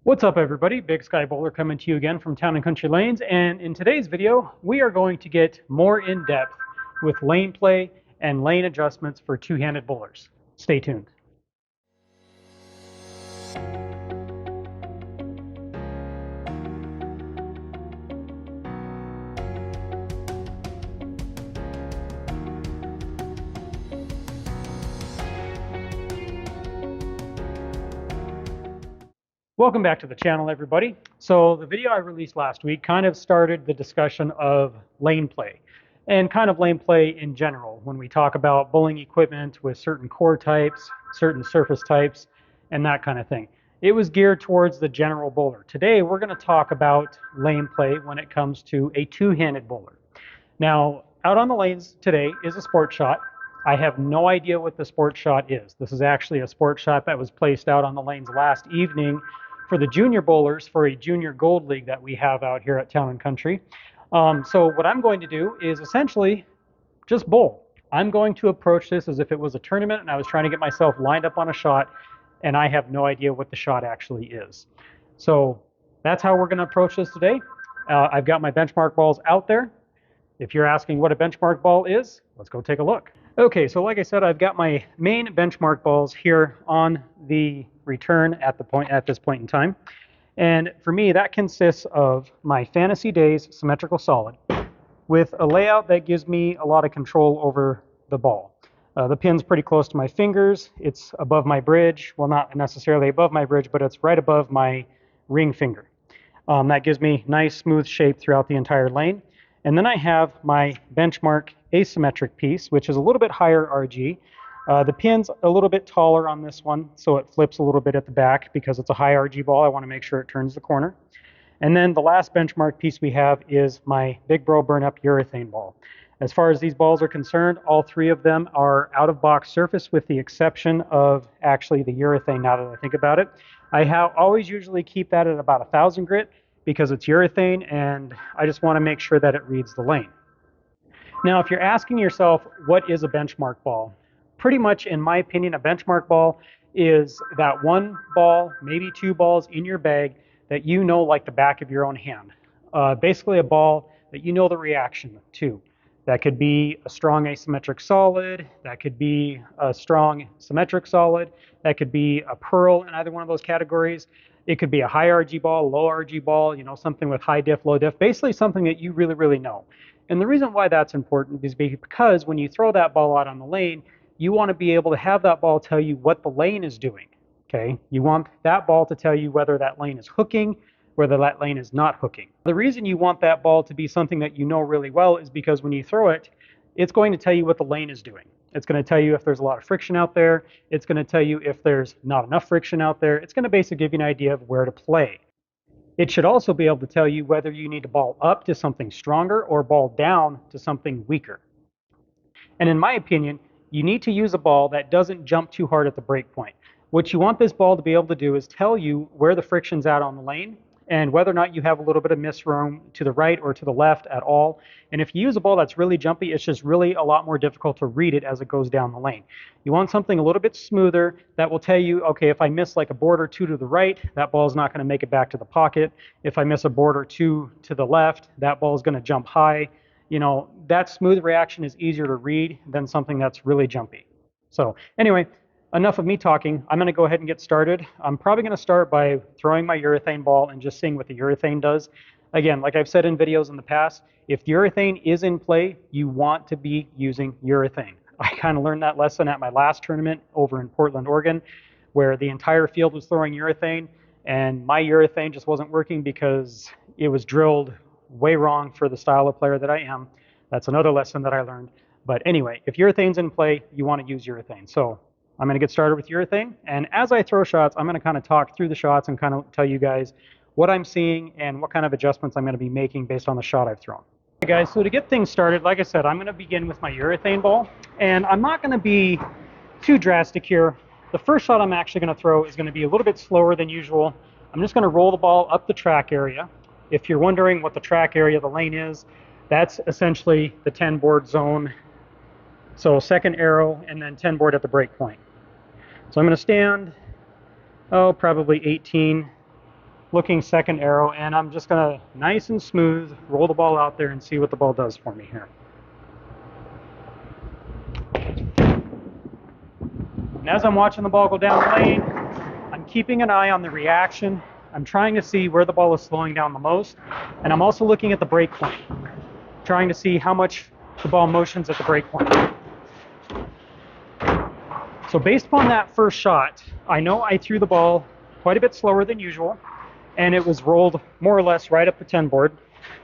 What's up everybody, Big Sky Bowler coming to you again from Town and Country Lanes, and in today's video we are going to get more in depth with lane play and lane adjustments for two-handed bowlers. Stay tuned. Welcome back to the channel everybody. So the video I released last week kind of started the discussion of lane play and kind of lane play in general when we talk about bowling equipment with certain core types, certain surface types, and that kind of thing. It was geared towards the general bowler. Today we're going to talk about lane play when it comes to a two-handed bowler. Now out on the lanes today is a sport shot. I have no idea what the sport shot is. This is actually a sport shot that was placed out on the lanes last evening for the junior bowlers for a junior gold league that we have out here at Town and Country. So what I'm going to do is essentially just bowl. I'm going to approach this as if it was a tournament and I was trying to get myself lined up on a shot, and I have no idea what the shot actually is. So that's how we're going to approach this today. I've got my benchmark balls out there. If you're asking what a benchmark ball is, let's go take a look. Okay, so like I said, I've got my main benchmark balls here on the return at this point in time. And for me, that consists of my Fantasy Days symmetrical solid with a layout that gives me a lot of control over the ball. The pin's pretty close to my fingers. It's above my bridge. Well, not necessarily above my bridge, but it's right above my ring finger. That gives me nice smooth shape throughout the entire lane. And then I have my benchmark asymmetric piece, which is a little bit higher RG. The pin's a little bit taller on this one, so it flips a little bit at the back because it's a high RG ball. I want to make sure it turns the corner. And then the last benchmark piece we have is my Big Bro Burn Up urethane ball. As far as these balls are concerned, all three of them are out of box surface with the exception of actually the urethane, now that I think about it. I always usually keep that at about 1,000 grit because it's urethane and I just want to make sure that it reads the lane. Now, if you're asking yourself, what is a benchmark ball? Pretty much, in my opinion, a benchmark ball is that one ball, maybe two balls in your bag that you know like the back of your own hand. Basically a ball that you know the reaction to. That could be a strong asymmetric solid, that could be a strong symmetric solid, that could be a pearl in either one of those categories. It could be a high RG ball, low RG ball, you know, something with high diff, low diff, basically something that you really know. And the reason why that's important is because when you throw that ball out on the lane, you want to be able to have that ball tell you what the lane is doing, okay? You want that ball to tell you whether that lane is hooking, whether that lane is not hooking. The reason you want that ball to be something that you know really well is because when you throw it, it's going to tell you what the lane is doing. It's going to tell you if there's a lot of friction out there. It's going to tell you if there's not enough friction out there. It's going to basically give you an idea of where to play. It should also be able to tell you whether you need to ball up to something stronger or ball down to something weaker. And in my opinion, you need to use a ball that doesn't jump too hard at the break point. What you want this ball to be able to do is tell you where the friction's at on the lane and whether or not you have a little bit of miss room to the right or to the left at all. And if you use a ball that's really jumpy, it's just really a lot more difficult to read it as it goes down the lane. You want something a little bit smoother that will tell you, okay, if I miss like a board or two to the right, that ball is not going to make it back to the pocket. If I miss a board or two to the left, that ball is going to jump high. You know, that smooth reaction is easier to read than something that's really jumpy. So anyway, enough of me talking. I'm going to go ahead and get started. I'm probably going to start by throwing my urethane ball and just seeing what the urethane does. Again, like I've said in videos in the past, if urethane is in play, you want to be using urethane. I kind of learned that lesson at my last tournament over in Portland, Oregon, where the entire field was throwing urethane and my urethane just wasn't working because it was drilled way wrong for the style of player that I am. That's another lesson that I learned. But anyway, if urethane's in play, you want to use urethane. So I'm going to get started with urethane. And as I throw shots, I'm going to kind of talk through the shots and kind of tell you guys what I'm seeing and what kind of adjustments I'm going to be making based on the shot I've thrown. Okay guys, so to get things started, like I said, I'm going to begin with my urethane ball. And I'm not going to be too drastic here. The first shot I'm actually going to throw is going to be a little bit slower than usual. I'm just going to roll the ball up the track area. If you're wondering what the track area of the lane is, that's essentially the 10 board zone. So second arrow and then 10 board at the break point. So I'm going to stand, probably 18 looking second arrow, and I'm just gonna nice and smooth roll the ball out there and see what the ball does for me here. And as I'm watching the ball go down the lane, I'm keeping an eye on the reaction. I'm trying to see where the ball is slowing down the most, and I'm also looking at the break point, trying to see how much the ball motions at the break point. So based upon that first shot, I know I threw the ball quite a bit slower than usual, and it was rolled more or less right up the 10 board.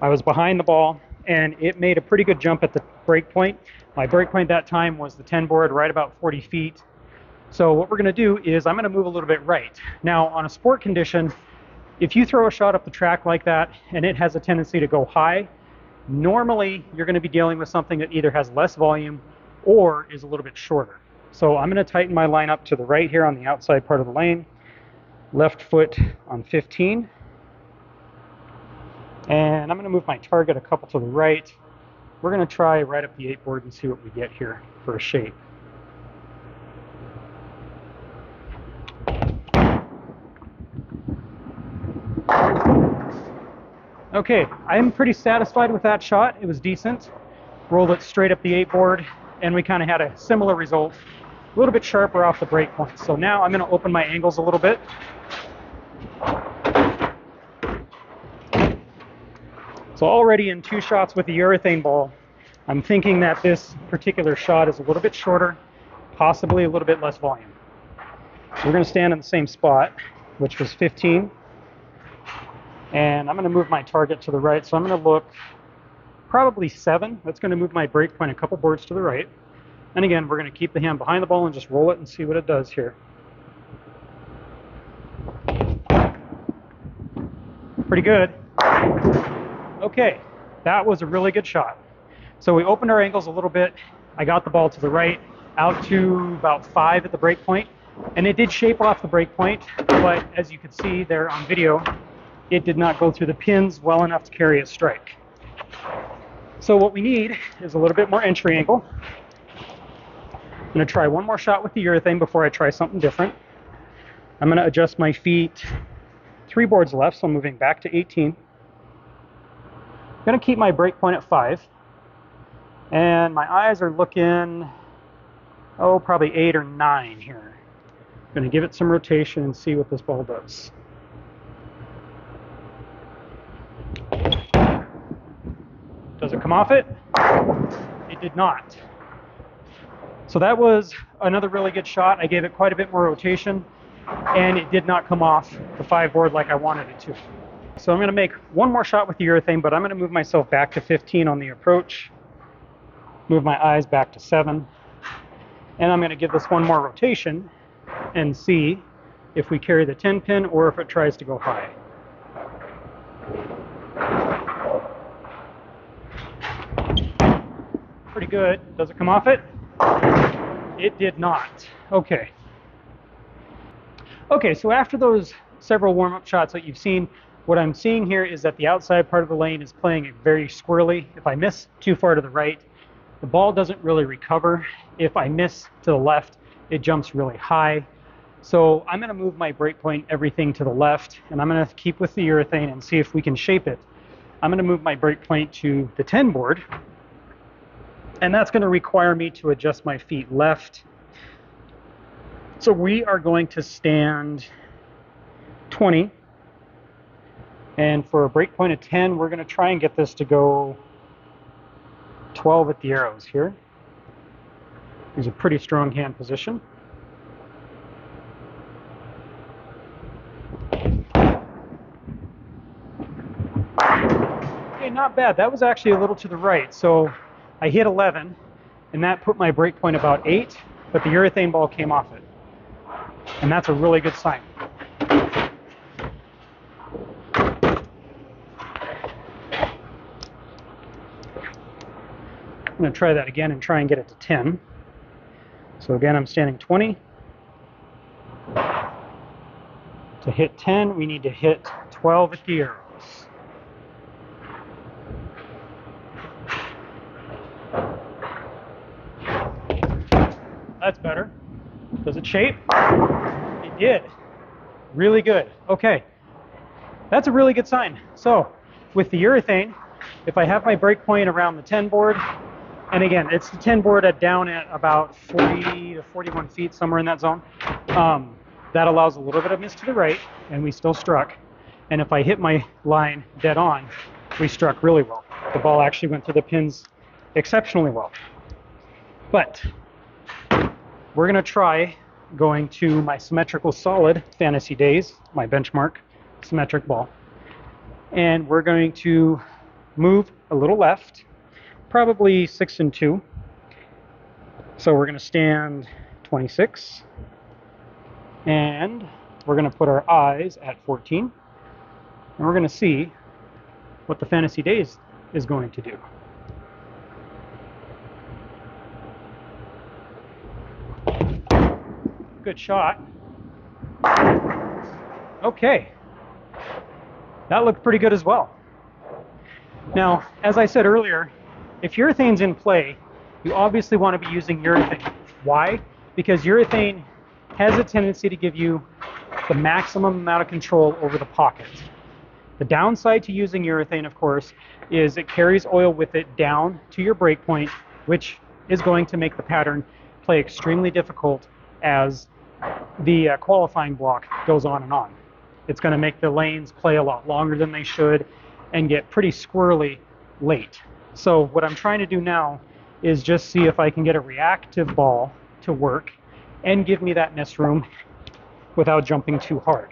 I was behind the ball, and it made a pretty good jump at the break point. My break point that time was the 10 board, right about 40 feet. So what we're going to do is I'm going to move a little bit right. Now, on a sport condition, if you throw a shot up the track like that and it has a tendency to go high, normally you're going to be dealing with something that either has less volume or is a little bit shorter. So I'm going to tighten my line up to the right here on the outside part of the lane. Left foot on 15. And I'm going to move my target a couple to the right. We're going to try right up the 8 board and see what we get here for a shape. Okay, I'm pretty satisfied with that shot. It was decent. Rolled it straight up the 8 board, and we kind of had a similar result. A little bit sharper off the break point. So now I'm going to open my angles a little bit. So already in 2 shots with the urethane ball, I'm thinking that this particular shot is a little bit shorter, possibly a little bit less volume. So we're going to stand in the same spot, which was 15. And I'm going to move my target to the right. So I'm going to look probably 7. That's going to move my break point a couple boards to the right. And again, we're going to keep the hand behind the ball and just roll it and see what it does here. Pretty good. Okay, that was a really good shot. So we opened our angles a little bit. I got the ball to the right, out to about 5 at the break point. And it did shape off the break point, but as you could see there on video, it did not go through the pins well enough to carry a strike. So what we need is a little bit more entry angle. I'm going to try one more shot with the urethane before I try something different. I'm going to adjust my feet 3 boards left, so I'm moving back to 18. I'm going to keep my break point at 5. And my eyes are looking, probably 8 or 9 here. I'm going to give it some rotation and see what this ball does. Does it come off it? It did not. So that was another really good shot. I gave it quite a bit more rotation, and it did not come off the 5 board like I wanted it to. So I'm going to make one more shot with the urethane, but I'm going to move myself back to 15 on the approach. Move my eyes back to 7. And I'm going to give this one more rotation and see if we carry the 10 pin or if it tries to go high. Pretty good. Does it come off it? It did not. Okay. Okay, so after those several warm-up shots that you've seen, what I'm seeing here is that the outside part of the lane is playing very squirrely. If I miss too far to the right, the ball doesn't really recover. If I miss to the left, it jumps really high. So I'm going to move my break point, everything to the left, and I'm going to keep with the urethane and see if we can shape it. I'm going to move my break point to the 10 board, and that's going to require me to adjust my feet left. So we are going to stand 20, and for a break point of 10, we're going to try and get this to go 12 at the arrows here. There's a pretty strong hand position. Okay, not bad. That was actually a little to the right. So I hit 11, and that put my break point about 8, but the urethane ball came off it. And that's a really good sign. I'm going to try that again and try and get it to 10. So again, I'm standing 20. To hit 10, we need to hit 12 at the arrows. That's better. Does it shape? It did. Really good. Okay. That's a really good sign. So with the urethane, if I have my break point around the 10 board, and again, it's the 10 board down at about 40 to 41 feet, somewhere in that zone, that allows a little bit of miss to the right, and we still struck. And if I hit my line dead on, we struck really well. The ball actually went through the pins exceptionally well. But we're going to try going to my symmetrical solid Fantasy Days, my benchmark symmetric ball. And we're going to move a little left, probably 6 and 2. So we're going to stand 26. And we're going to put our eyes at 14. And we're going to see what the Fantasy Days is going to do. Good shot. Okay. That looked pretty good as well. Now, as I said earlier, if urethane's in play, you obviously want to be using urethane. Why? Because urethane has a tendency to give you the maximum amount of control over the pocket. The downside to using urethane, of course, is it carries oil with it down to your break point, which is going to make the pattern play extremely difficult as the qualifying block goes on and on. It's going to make the lanes play a lot longer than they should and get pretty squirrely late. So what I'm trying to do now is just see if I can get a reactive ball to work and give me that miss room without jumping too hard.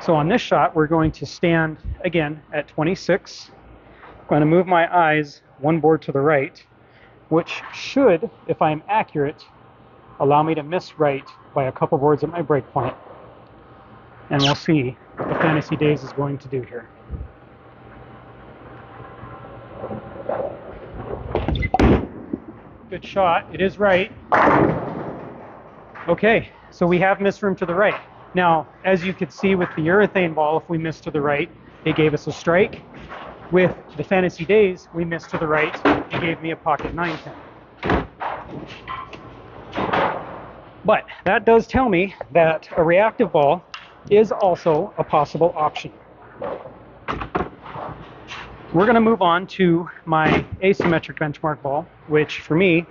So on this shot, we're going to stand again at 26. I'm going to move my eyes one board to the right, which should, if I'm accurate, allow me to miss right by a couple boards at my break point. And we'll see what the Fantasy Days is going to do here. Good shot. It is right. Okay, so we have missed room to the right. Now, as you could see with the urethane ball, if we missed to the right, it gave us a strike. With the Fantasy Days, we missed to the right, it gave me a pocket 9-10. But that does tell me that a reactive ball is also a possible option. We're going to move on to my asymmetric benchmark ball, which for me,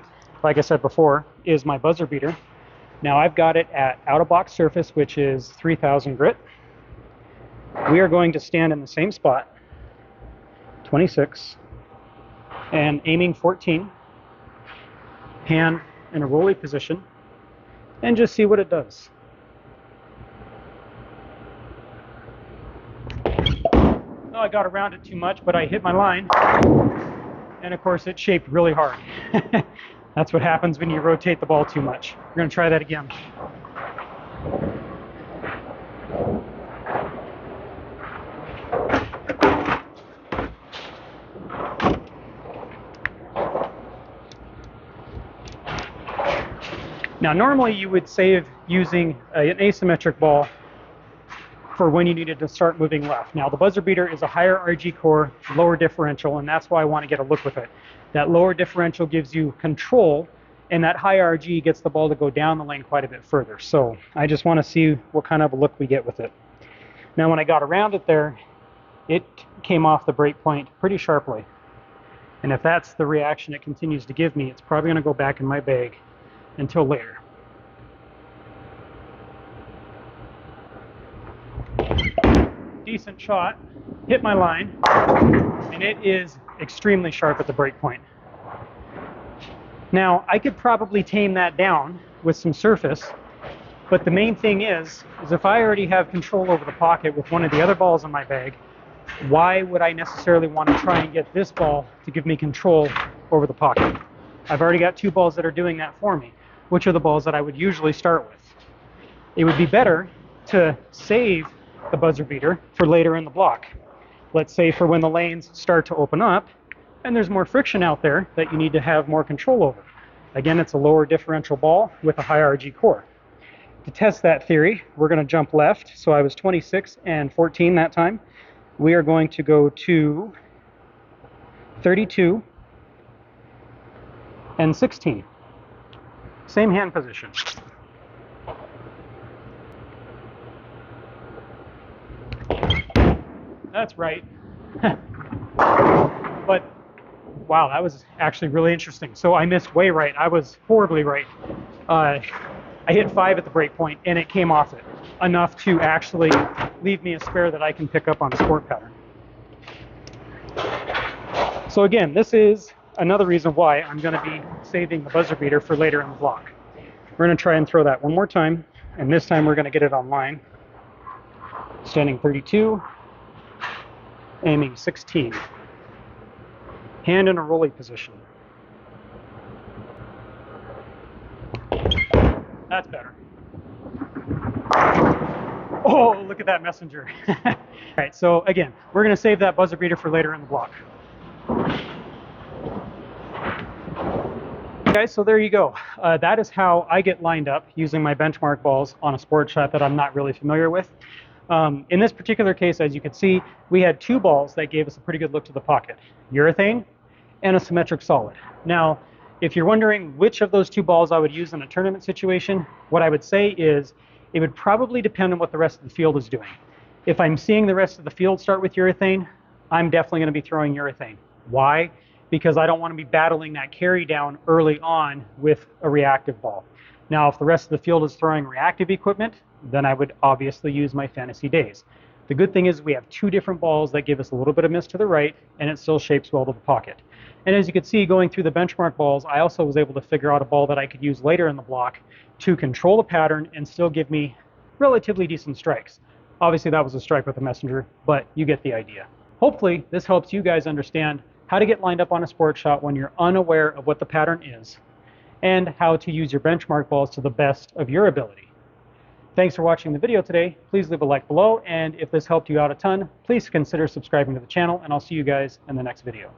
like I said before, is my buzzer beater. Now I've got it at out-of-box surface, which is 3000 grit. We are going to stand in the same spot, 26, and aiming 14, hand in a rolly position, and just see what it does. Oh, I got around it too much, but I hit my line, and of course it shaped really hard. That's what happens when you rotate the ball too much. We're going to try that again. Now, normally you would save using an asymmetric ball for when you needed to start moving left. Now, the buzzer beater is a higher RG core, lower differential, and that's why I want to get a look with it. That lower differential gives you control, and that high RG gets the ball to go down the lane quite a bit further. So I just want to see what kind of a look we get with it. Now, when I got around it there, it came off the break point pretty sharply. And if that's the reaction it continues to give me, it's probably going to go back in my bag until later. Decent shot, hit my line, and it is extremely sharp at the break point. Now, I could probably tame that down with some surface, but the main thing is if I already have control over the pocket with one of the other balls in my bag, why would I necessarily want to try and get this ball to give me control over the pocket? I've already got two balls that are doing that for me, which are the balls that I would usually start with. It would be better to save the buzzer beater for later in the block. Let's say for when the lanes start to open up and there's more friction out there that you need to have more control over. Again, it's a lower differential ball with a high RG core. To test that theory, we're going to jump left. So I was 26 and 14 that time. We are going to go to 32 and 16. Same hand position. that's right. But wow, that was actually really interesting. So I missed way right. I was horribly right. I hit 5 at the break point, and it came off it enough to actually leave me a spare that I can pick up on a sport pattern. So again, this is another reason why I'm going to be saving the buzzer beater for later in the block. We're going to try and throw that one more time, and this time we're going to get it on line. Standing 32, aiming 16. Hand in a rolly position. That's better. Oh, look at that messenger. All right, so again, we're going to save that buzzer beater for later in the block. Guys, so there you go. That is how I get lined up using my benchmark balls on a sport shot that I'm not really familiar with. In this particular case, as you can see, we had 2 balls that gave us a pretty good look to the pocket. Urethane and a symmetric solid. Now, if you're wondering which of those 2 balls I would use in a tournament situation, what I would say is it would probably depend on what the rest of the field is doing. If I'm seeing the rest of the field start with urethane, I'm definitely going to be throwing urethane. Why? Because I don't want to be battling that carry down early on with a reactive ball. Now, if the rest of the field is throwing reactive equipment, then I would obviously use my Fantasy Days. The good thing is we have 2 different balls that give us a little bit of miss to the right, and it still shapes well to the pocket. And as you can see, going through the benchmark balls, I also was able to figure out a ball that I could use later in the block to control the pattern and still give me relatively decent strikes. Obviously, that was a strike with a messenger, but you get the idea. Hopefully, this helps you guys understand how to get lined up on a sport shot when you're unaware of what the pattern is, and how to use your benchmark balls to the best of your ability. Thanks for watching the video today. Please leave a like below, and if this helped you out a ton, please consider subscribing to the channel, and I'll see you guys in the next video.